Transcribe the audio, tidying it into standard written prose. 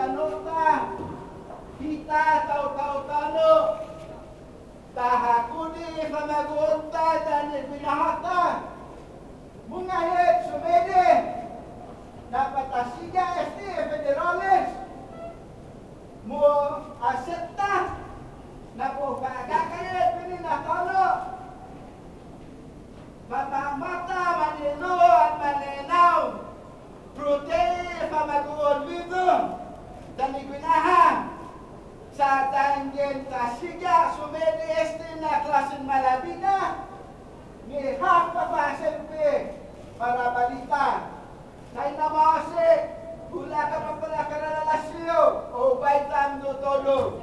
tanota kita tahu-tahu tano tahakudi pamagunta dan binahata mungahit sumede dapat asiga SD federalis mo asetta na po kaagakalit pininatalo mamamata manilo at maninaw protein pamaguon dito dan igunahan sa tanggen kasiga sumedi este na klasen malabina ni hapapasente para balita say namase hula ka pa pala ka relasyon o baitang tutulog